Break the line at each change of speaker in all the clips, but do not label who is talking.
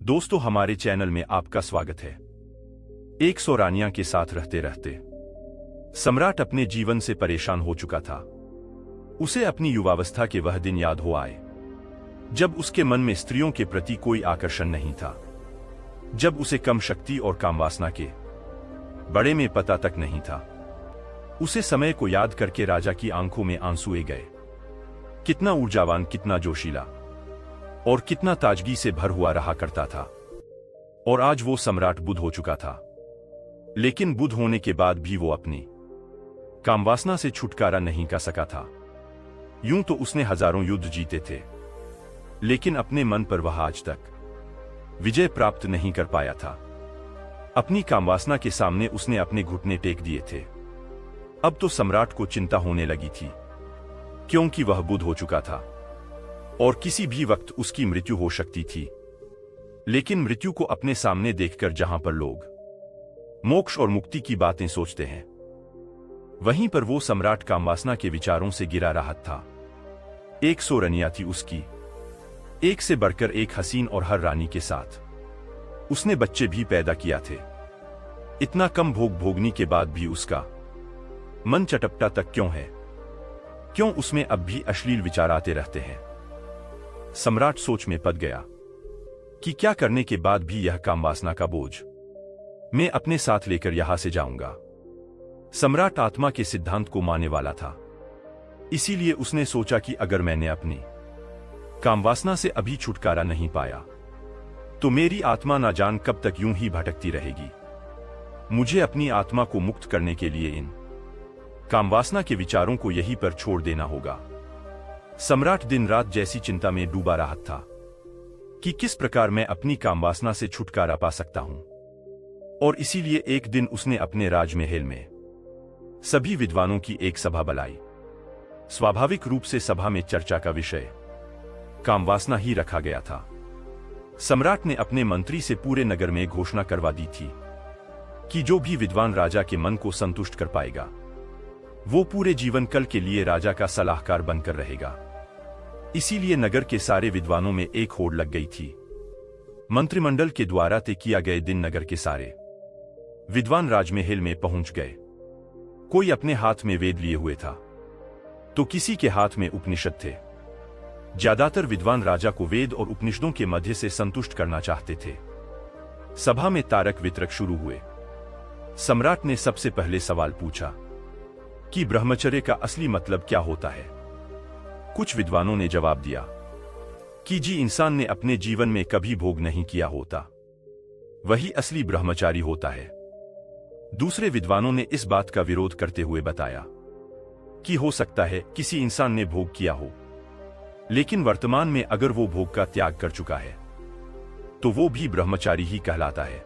दोस्तों, हमारे चैनल में आपका स्वागत है। 100 रानियां के साथ रहते रहते सम्राट अपने जीवन से परेशान हो चुका था। उसे अपनी युवावस्था के वह दिन याद हो आए जब उसके मन में स्त्रियों के प्रति कोई आकर्षण नहीं था, जब उसे कम शक्ति और कामवासना के बड़े में पता तक नहीं था। उसे समय को याद करके राजा की आंखों में आंसू आ गए। कितना ऊर्जावान, कितना जोशीला और कितना ताजगी से भर हुआ रहा करता था। और आज वो सम्राट बुद्ध हो चुका था, लेकिन बुद्ध होने के बाद भी वो अपनी कामवासना से छुटकारा नहीं कर सका था। यूं तो उसने हजारों युद्ध जीते थे, लेकिन अपने मन पर वह आज तक विजय प्राप्त नहीं कर पाया था। अपनी कामवासना के सामने उसने अपने घुटने टेक दिए थे। अब तो सम्राट को चिंता होने लगी थी, क्योंकि वह बुद्ध हो चुका था और किसी भी वक्त उसकी मृत्यु हो सकती थी। लेकिन मृत्यु को अपने सामने देखकर जहां पर लोग मोक्ष और मुक्ति की बातें सोचते हैं, वहीं पर वो सम्राट कामवासना के विचारों से गिरा रहा था। 100 रानियां थी उसकी, एक से बढ़कर एक हसीन, और हर रानी के साथ उसने बच्चे भी पैदा किया थे। इतना कम भोग भोगने के बाद भी उसका मन चटपटा तक क्यों है? क्यों उसमें अब भी अश्लील विचार आते रहते हैं? सम्राट सोच में पड़ गया कि क्या करने के बाद भी यह कामवासना का बोझ मैं अपने साथ लेकर यहां से जाऊंगा। सम्राट आत्मा के सिद्धांत को मानने वाला था, इसीलिए उसने सोचा कि अगर मैंने अपनी कामवासना से अभी छुटकारा नहीं पाया तो मेरी आत्मा ना जान कब तक यूं ही भटकती रहेगी। मुझे अपनी आत्मा को मुक्त करने के लिए इन कामवासना के विचारों को यहीं पर छोड़ देना होगा। सम्राट दिन रात जैसी चिंता में डूबा रहा था कि किस प्रकार मैं अपनी कामवासना से छुटकारा पा सकता हूं। और इसीलिए एक दिन उसने अपने राजमहल में सभी विद्वानों की एक सभा बुलाई। स्वाभाविक रूप से सभा में चर्चा का विषय कामवासना ही रखा गया था। सम्राट ने अपने मंत्री से पूरे नगर में घोषणा करवा दी थी कि जो भी विद्वान राजा के मन को संतुष्ट कर पाएगा वो पूरे जीवन कल के लिए राजा का सलाहकार बनकर रहेगा। इसीलिए नगर के सारे विद्वानों में एक होड़ लग गई थी। मंत्रिमंडल के द्वारा तय किया गए दिन नगर के सारे विद्वान राजमहल में पहुंच गए। कोई अपने हाथ में वेद लिए हुए था तो किसी के हाथ में उपनिषद थे। ज्यादातर विद्वान राजा को वेद और उपनिषदों के मध्य से संतुष्ट करना चाहते थे। सभा में तारक वितरक शुरू हुए। सम्राट ने सबसे पहले सवाल पूछा कि ब्रह्मचर्य का असली मतलब क्या होता है। कुछ विद्वानों ने जवाब दिया कि जी इंसान ने अपने जीवन में कभी भोग नहीं किया होता, वही असली ब्रह्मचारी होता है। दूसरे विद्वानों ने इस बात का विरोध करते हुए बताया कि हो सकता है किसी इंसान ने भोग किया हो, लेकिन वर्तमान में अगर वो भोग का त्याग कर चुका है तो वो भी ब्रह्मचारी ही कहलाता है।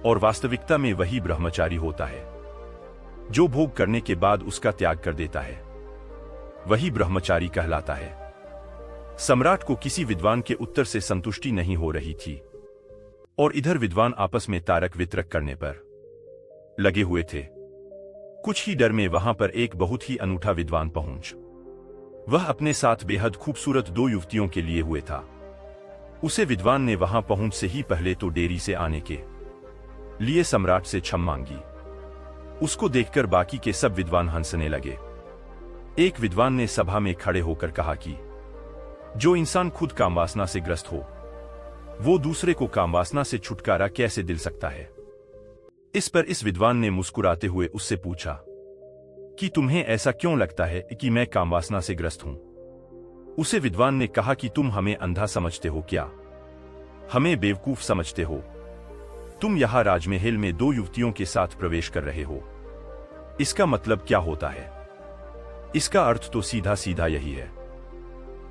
और वास्तविकता में वही ब्रह्मचारी होता है जो भोग करने के बाद उसका त्याग कर देता है, वही ब्रह्मचारी कहलाता है। सम्राट को किसी विद्वान के उत्तर से संतुष्टि नहीं हो रही थी और इधर विद्वान आपस में तारक वितरक करने पर लगे हुए थे। कुछ ही डर में वहां पर एक बहुत ही अनूठा विद्वान पहुंच। वह अपने साथ बेहद खूबसूरत 2 युवतियों के लिए हुए था। उसे विद्वान ने वहां पहुंच से ही पहले तो देरी से आने के लिए सम्राट से क्षमा मांगी। उसको देखकर बाकी के सब विद्वान हंसने लगे। एक विद्वान ने सभा में खड़े होकर कहा कि जो इंसान खुद कामवासना से ग्रस्त हो वो दूसरे को कामवासना से छुटकारा कैसे दिला सकता है। इस पर इस विद्वान ने मुस्कुराते हुए उससे पूछा कि तुम्हें ऐसा क्यों लगता है कि मैं कामवासना से ग्रस्त हूं। उसे विद्वान ने कहा कि तुम हमें अंधा समझते हो क्या? हमें बेवकूफ समझते हो? तुम यहां राजमहल में 2 युवतियों के साथ प्रवेश कर रहे हो, इसका मतलब क्या होता है? इसका अर्थ तो सीधा सीधा यही है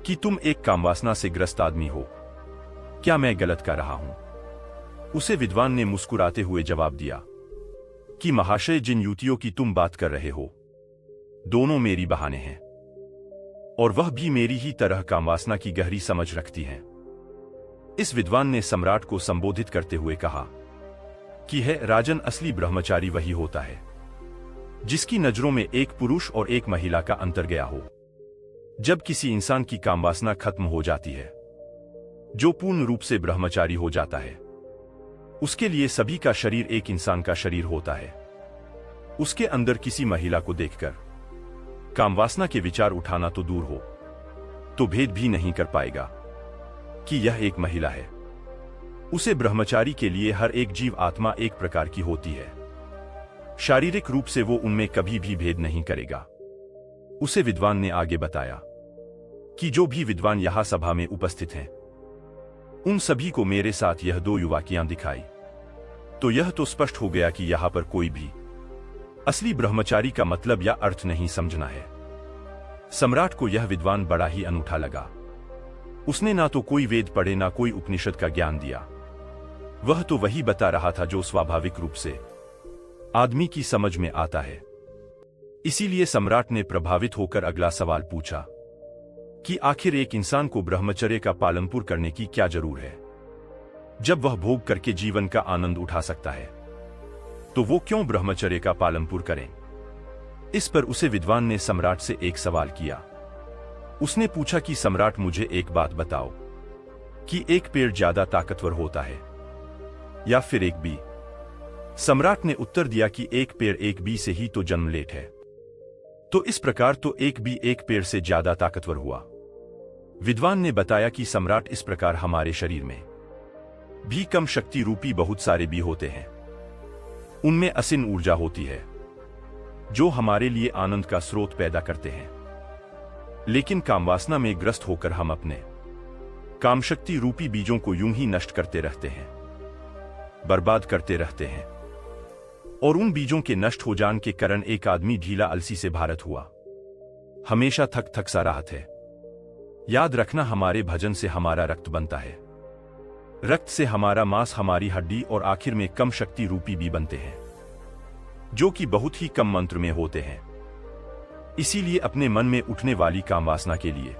कि तुम एक कामवासना से ग्रस्त आदमी हो। क्या मैं गलत कह रहा हूं? उसे विद्वान ने मुस्कुराते हुए जवाब दिया कि महाशय, जिन युवतियों की तुम बात कर रहे हो दोनों मेरी बहाने हैं, और वह भी मेरी ही तरह कामवासना की गहरी समझ रखती हैं। इस विद्वान ने सम्राट को संबोधित करते हुए कहा कि है राजन, असली ब्रह्मचारी वही होता है जिसकी नजरों में एक पुरुष और एक महिला का अंतर गया हो। जब किसी इंसान की कामवासना खत्म हो जाती है जो पूर्ण रूप से ब्रह्मचारी हो जाता है, उसके लिए सभी का शरीर एक इंसान का शरीर होता है। उसके अंदर किसी महिला को देखकर कामवासना के विचार उठाना तो दूर हो, तो भेद भी नहीं कर पाएगा कि यह एक महिला है। उसे ब्रह्मचारी के लिए हर एक जीव आत्मा एक प्रकार की होती है। शारीरिक रूप से वो उनमें कभी भी भेद नहीं करेगा। उसे विद्वान ने आगे बताया कि जो भी विद्वान यहां सभा में उपस्थित हैं, उन सभी को मेरे साथ यह 2 युवतियां दिखाई, तो यह तो स्पष्ट हो गया कि यहां पर कोई भी असली ब्रह्मचारी का मतलब या अर्थ नहीं समझना है। सम्राट को यह विद्वान बड़ा ही अनूठा लगा। उसने ना तो कोई वेद पढ़े ना कोई उपनिषद का ज्ञान दिया। वह तो वही बता रहा था जो स्वाभाविक रूप से आदमी की समझ में आता है। इसीलिए सम्राट ने प्रभावित होकर अगला सवाल पूछा कि आखिर एक इंसान को ब्रह्मचर्य का पालन पूर्ण करने की क्या जरूर है, जब वह भोग करके जीवन का आनंद उठा सकता है, तो वो क्यों ब्रह्मचर्य का पालन पूर्ण करें? इस पर उसे विद्वान ने सम्राट से एक सवाल किया। उसने पूछा कि सम्राट, मुझे एक बात बताओ कि एक पेड़ ज्यादा ताकतवर होता है या फिर एक बी? सम्राट ने उत्तर दिया कि एक पेड़ एक बी से ही तो जन्म लेता है, तो इस प्रकार तो एक बी एक पेड़ से ज्यादा ताकतवर हुआ। विद्वान ने बताया कि सम्राट, इस प्रकार हमारे शरीर में भी कम शक्ति रूपी बहुत सारे बी होते हैं। उनमें असीम ऊर्जा होती है जो हमारे लिए आनंद का स्रोत पैदा करते हैं। लेकिन कामवासना में ग्रस्त होकर हम अपने कामशक्ति रूपी बीजों को यूं ही नष्ट करते रहते हैं, बर्बाद करते रहते हैं। और उन बीजों के नष्ट हो जाने के कारण एक आदमी ढीला अलसी से भारत हुआ, हमेशा थक थक सा रहता है। याद रखना, हमारे भजन से हमारा रक्त बनता है, रक्त से हमारा मांस, हमारी हड्डी और आखिर में कम शक्ति रूपी बी बनते हैं, जो कि बहुत ही कम मंत्र में होते हैं। इसीलिए अपने मन में उठने वाली कामवासना के लिए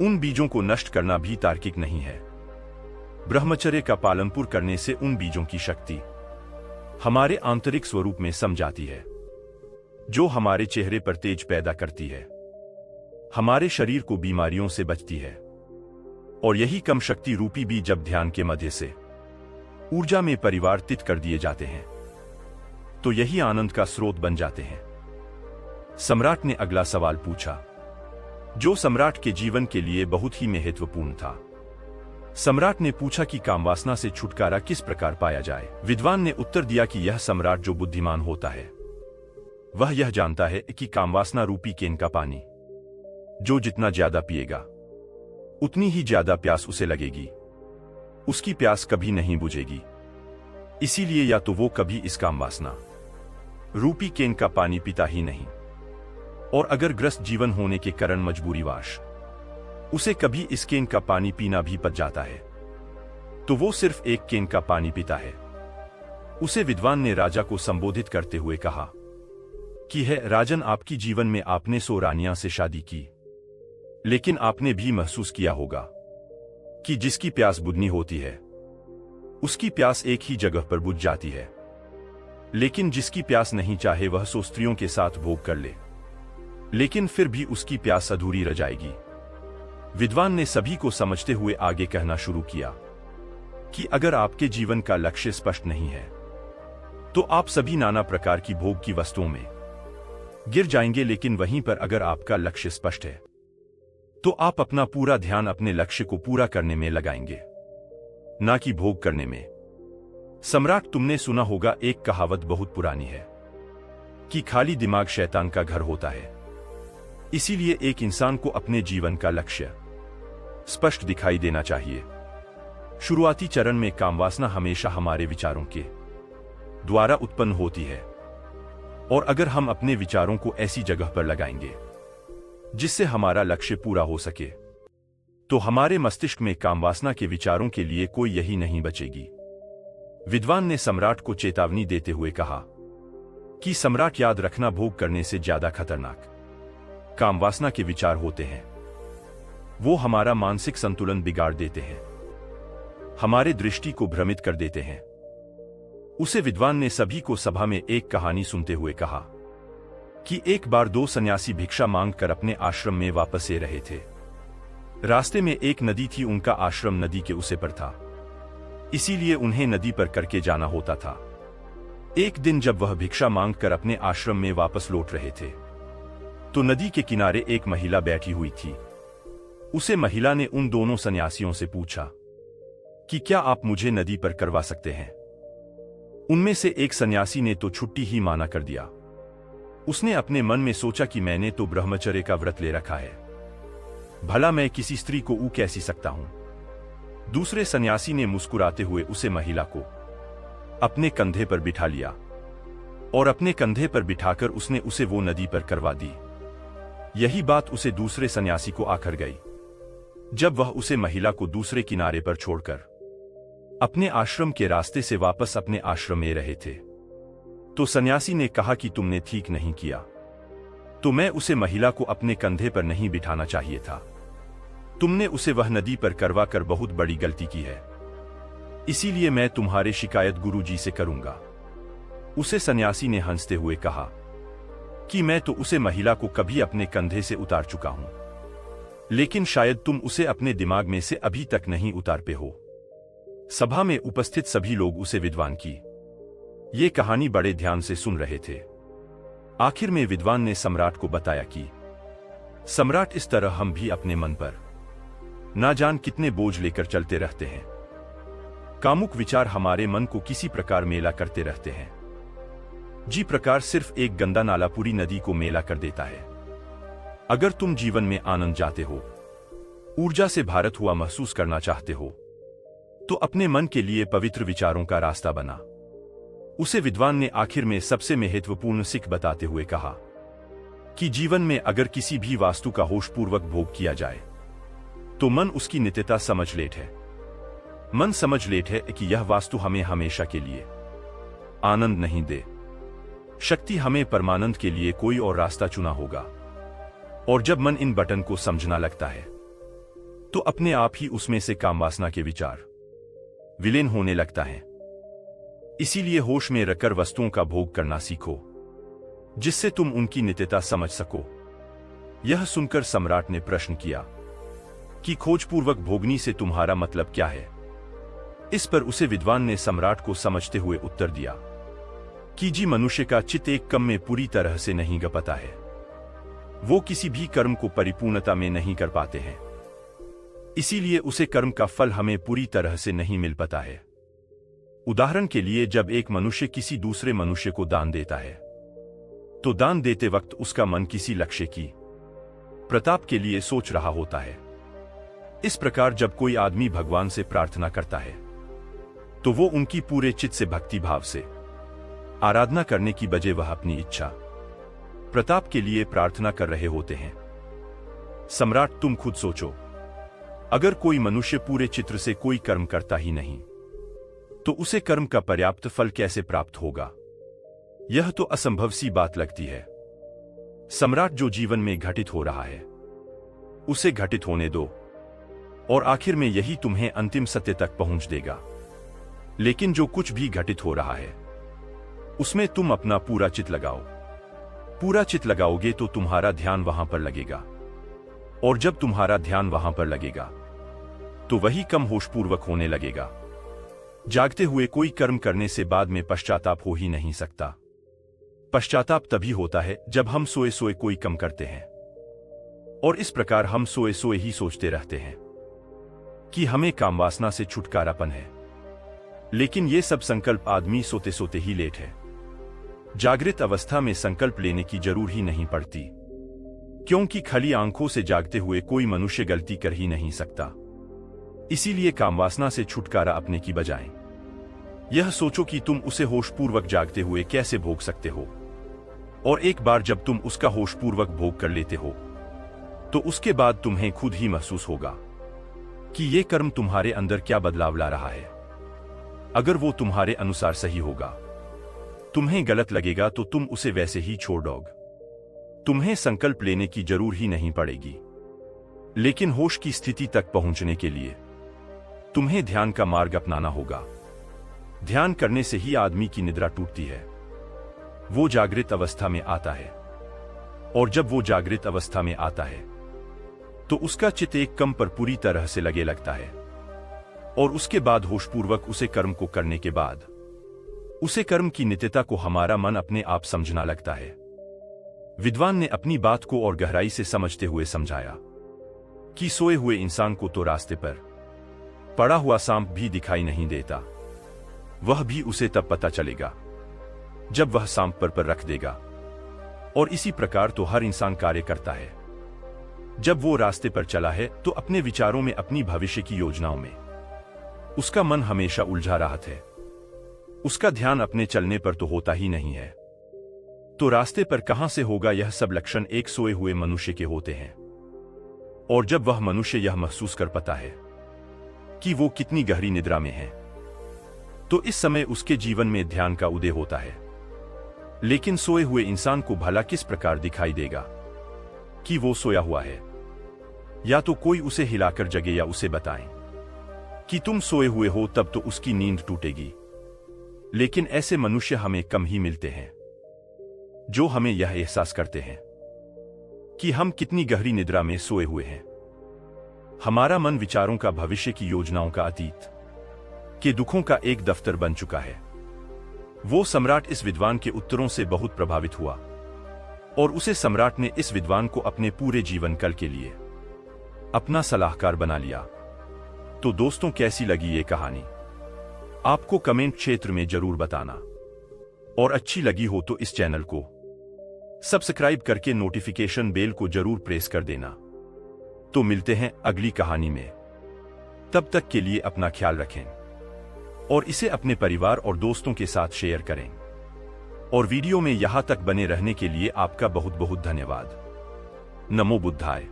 उन बीजों को नष्ट करना भी तार्किक नहीं है। ब्रह्मचर्य का पालन पूर्ण करने से उन बीजों की शक्ति हमारे आंतरिक स्वरूप में सम जाती है, जो हमारे चेहरे पर तेज पैदा करती है, हमारे शरीर को बीमारियों से बचती है। और यही कम शक्ति रूपी बीज जब ध्यान के मध्य से ऊर्जा में परिवर्तित कर दिए जाते हैं, तो यही आनंद का स्रोत बन जाते हैं। सम्राट ने अगला सवाल पूछा, जो सम्राट के जीवन के लिए बहुत ही महत्वपूर्ण था। सम्राट ने पूछा कि कामवासना से छुटकारा किस प्रकार पाया जाए। विद्वान ने उत्तर दिया कि यह सम्राट जो बुद्धिमान होता है, वह यह जानता है कि कामवासना रूपी केन का पानी जो जितना ज्यादा पिएगा, उतनी ही ज्यादा प्यास उसे लगेगी। उसकी प्यास कभी नहीं बुझेगी। इसीलिए या तो वो कभी इस कामवासना रूपी केन का पानी पीता ही नहीं, और अगर ग्रस्त जीवन होने के कारण मजबूरीवश उसे कभी इस केन का पानी पीना भी पड़ जाता है, तो वो सिर्फ एक केन का पानी पीता है। उसे विद्वान ने राजा को संबोधित करते हुए कहा कि है राजन, आपकी जीवन में आपने 100 रानियां से शादी की, लेकिन आपने भी महसूस किया होगा कि जिसकी प्यास बुझनी होती है, उसकी प्यास एक ही जगह पर बुझ जाती है। लेकिन जिसकी प्यास नहीं चाहे वह 100 स्त्रियों के साथ भोग कर ले, लेकिन फिर भी उसकी प्यास अधूरी रह जाएगी। विद्वान ने सभी को समझते हुए आगे कहना शुरू किया कि अगर आपके जीवन का लक्ष्य स्पष्ट नहीं है, तो आप सभी नाना प्रकार की भोग की वस्तुओं में गिर जाएंगे। लेकिन वहीं पर अगर आपका लक्ष्य स्पष्ट है, तो आप अपना पूरा ध्यान अपने लक्ष्य को पूरा करने में लगाएंगे, ना कि भोग करने में। सम्राट, तुमने सुना होगा एक कहावत बहुत पुरानी है कि खाली दिमाग शैतान का घर होता है। इसीलिए एक इंसान को अपने जीवन का लक्ष्य स्पष्ट दिखाई देना चाहिए। शुरुआती चरण में कामवासना हमेशा हमारे विचारों के द्वारा उत्पन्न होती है, और अगर हम अपने विचारों को ऐसी जगह पर लगाएंगे जिससे हमारा लक्ष्य पूरा हो सके, तो हमारे मस्तिष्क में कामवासना के विचारों के लिए कोई यही नहीं बचेगी। विद्वान ने सम्राट को चेतावनी देते हुए कहा कि सम्राट, याद रखना, भोग करने से ज्यादा खतरनाक कामवासना के विचार होते हैं। वो हमारा मानसिक संतुलन बिगाड़ देते हैं, हमारे दृष्टि को भ्रमित कर देते हैं। उसे विद्वान ने सभी को सभा में एक कहानी सुनते हुए कहा कि एक बार 2 सन्यासी भिक्षा मांगकर अपने आश्रम में वापस आ रहे थे। रास्ते में एक नदी थी, उनका आश्रम नदी के उसे पर था, इसीलिए उन्हें नदी पर करके जाना होता था। एक दिन जब वह भिक्षा मांगकर अपने आश्रम में वापस लौट रहे थे तो नदी के किनारे एक महिला बैठी हुई थी। उसे महिला ने उन दोनों सन्यासियों से पूछा कि क्या आप मुझे नदी पर करवा सकते हैं। उनमें से एक सन्यासी ने तो छुट्टी ही माना कर दिया। उसने अपने मन में सोचा कि मैंने तो ब्रह्मचर्य का व्रत ले रखा है, भला मैं किसी स्त्री को ऊ कैसी सकता हूं। दूसरे सन्यासी ने मुस्कुराते हुए उसे महिला को अपने कंधे पर बिठा लिया और अपने कंधे पर बिठाकर उसने उसे वो नदी पर करवा दी। यही बात उसे दूसरे सन्यासी को आकर गई। जब वह उसे महिला को दूसरे किनारे पर छोड़कर अपने आश्रम के रास्ते से वापस अपने आश्रम में रहे थे तो सन्यासी ने कहा कि तुमने ठीक नहीं किया, तो मैं उसे महिला को अपने कंधे पर नहीं बिठाना चाहिए था। तुमने उसे वह नदी पर करवा कर बहुत बड़ी गलती की है, इसीलिए मैं तुम्हारे शिकायत गुरुजी से करूंगा। उसे सन्यासी ने हंसते हुए कहा कि मैं तो उसे महिला को कभी अपने कंधे से उतार चुका हूं, लेकिन शायद तुम उसे अपने दिमाग में से अभी तक नहीं उतार पे हो। सभा में उपस्थित सभी लोग उसे विद्वान की ये कहानी बड़े ध्यान से सुन रहे थे। आखिर में विद्वान ने सम्राट को बताया कि सम्राट, इस तरह हम भी अपने मन पर ना जान कितने बोझ लेकर चलते रहते हैं। कामुक विचार हमारे मन को किसी प्रकार मेला करते रहते हैं, जी प्रकार सिर्फ एक गंदा नाला पूरी नदी को मेला कर देता है। अगर तुम जीवन में आनंद चाहते हो, ऊर्जा से भारत हुआ महसूस करना चाहते हो, तो अपने मन के लिए पवित्र विचारों का रास्ता बना। उसे विद्वान ने आखिर में सबसे महत्वपूर्ण सीख बताते हुए कहा कि जीवन में अगर किसी भी वास्तु का होशपूर्वक भोग किया जाए तो मन उसकी नित्यता समझ लेट है। मन समझ लेट है कि यह वास्तु हमें हमेशा के लिए आनंद नहीं दे। शक्ति हमें परमानंद के लिए कोई और रास्ता चुना होगा। और जब मन इन बटन को समझना लगता है तो अपने आप ही उसमें से कामवासना के विचार विलीन होने लगता है। इसीलिए होश में रखकर वस्तुओं का भोग करना सीखो, जिससे तुम उनकी नित्यता समझ सको। यह सुनकर सम्राट ने प्रश्न किया कि खोजपूर्वक भोगनी से तुम्हारा मतलब क्या है। इस पर उसे विद्वान ने सम्राट को समझते हुए उत्तर दिया कि जी, मनुष्य का चित्त एक कम में पूरी तरह से नहीं गपता है। वो किसी भी कर्म को परिपूर्णता में नहीं कर पाते हैं, इसीलिए उसे कर्म का फल हमें पूरी तरह से नहीं मिल पाता है। उदाहरण के लिए, जब एक मनुष्य किसी दूसरे मनुष्य को दान देता है तो दान देते वक्त उसका मन किसी लक्ष्य की प्रताप के लिए सोच रहा होता है। इस प्रकार जब कोई आदमी भगवान से प्रार्थना करता है तो वो उनकी पूरे चित्त से भक्ति भाव से आराधना करने की बजाय वह अपनी इच्छा प्रताप के लिए प्रार्थना कर रहे होते हैं। सम्राट, तुम खुद सोचो, अगर कोई मनुष्य पूरे चित्र से कोई कर्म करता ही नहीं तो उसे कर्म का पर्याप्त फल कैसे प्राप्त होगा। यह तो असंभव सी बात लगती है। सम्राट, जो जीवन में घटित हो रहा है उसे घटित होने दो, और आखिर में यही तुम्हें अंतिम सत्य तक पहुंच देगा। लेकिन जो कुछ भी घटित हो रहा है उसमें तुम अपना पूरा चित्त लगाओ। पूरा चित्त लगाओगे तो तुम्हारा ध्यान वहां पर लगेगा, और जब तुम्हारा ध्यान वहां पर लगेगा तो वही कम होशपूर्वक होने लगेगा। जागते हुए कोई कर्म करने से बाद में पश्चाताप हो ही नहीं सकता। पश्चाताप तभी होता है जब हम सोए सोए कोई कम करते हैं, और इस प्रकार हम सोए सोए ही सोचते रहते हैं कि हमें कामवासना से छुटकारापन है। लेकिन ये सब संकल्प आदमी सोते सोते ही लेट है। जागृत अवस्था में संकल्प लेने की जरूर ही नहीं पड़ती, क्योंकि खाली आंखों से जागते हुए कोई मनुष्य गलती कर ही नहीं सकता। इसीलिए कामवासना से छुटकारा अपने की बजाय यह सोचो कि तुम उसे होशपूर्वक जागते हुए कैसे भोग सकते हो, और एक बार जब तुम उसका होशपूर्वक भोग कर लेते हो तो उसके बाद तुम्हें खुद ही महसूस होगा कि ये कर्म तुम्हारे अंदर क्या बदलाव ला रहा है। अगर वो तुम्हारे अनुसार सही होगा, तुम्हें गलत लगेगा तो तुम उसे वैसे ही छोड़ दोगे। तुम्हें संकल्प लेने की जरूर ही नहीं पड़ेगी। लेकिन होश की स्थिति तक पहुंचने के लिए तुम्हें ध्यान का मार्ग अपनाना होगा। ध्यान करने से ही आदमी की निद्रा टूटती है, वो जागृत अवस्था में आता है, और जब वो जागृत अवस्था में आता है तो उसका चित्त एक कम पर पूरी तरह से लगे लगता है, और उसके बाद होशपूर्वक उसे कर्म को करने के बाद उसे कर्म की नित्यता को हमारा मन अपने आप समझना लगता है। विद्वान ने अपनी बात को और गहराई से समझते हुए समझाया कि सोए हुए इंसान को तो रास्ते पर पड़ा हुआ सांप भी दिखाई नहीं देता, वह भी उसे तब पता चलेगा जब वह सांप पर रख देगा। और इसी प्रकार तो हर इंसान कार्य करता है। जब वो रास्ते पर चला है तो अपने विचारों में, अपनी भविष्य की योजनाओं में उसका मन हमेशा उलझा रहता है। उसका ध्यान अपने चलने पर तो होता ही नहीं है, तो रास्ते पर कहां से होगा? यह सब लक्षण एक सोए हुए मनुष्य के होते हैं। और जब वह मनुष्य यह महसूस कर पाता है कि वो कितनी गहरी निद्रा में है, तो इस समय उसके जीवन में ध्यान का उदय होता है। लेकिन सोए हुए इंसान को भला किस प्रकार दिखाई देगा कि वो सोया हुआ है? या तो कोई उसे हिलाकर जगे या उसे बताएं कि तुम सोए हुए हो, तब तो उसकी नींद टूटेगी। लेकिन ऐसे मनुष्य हमें कम ही मिलते हैं जो हमें यह एहसास करते हैं कि हम कितनी गहरी निद्रा में सोए हुए हैं। हमारा मन विचारों का, भविष्य की योजनाओं का, अतीत के दुखों का एक दफ्तर बन चुका है। वो सम्राट इस विद्वान के उत्तरों से बहुत प्रभावित हुआ और उसे सम्राट ने इस विद्वान को अपने पूरे जीवन काल के लिए अपना सलाहकार बना लिया। तो दोस्तों, कैसी लगी ये कहानी? आपको कमेंट क्षेत्र में जरूर बताना, और अच्छी लगी हो तो इस चैनल को सब्सक्राइब करके नोटिफिकेशन बेल को जरूर प्रेस कर देना। तो मिलते हैं अगली कहानी में। तब तक के लिए अपना ख्याल रखें और इसे अपने परिवार और दोस्तों के साथ शेयर करें। और वीडियो में यहां तक बने रहने के लिए आपका बहुत बहुत धन्यवाद। नमो बुद्धाय।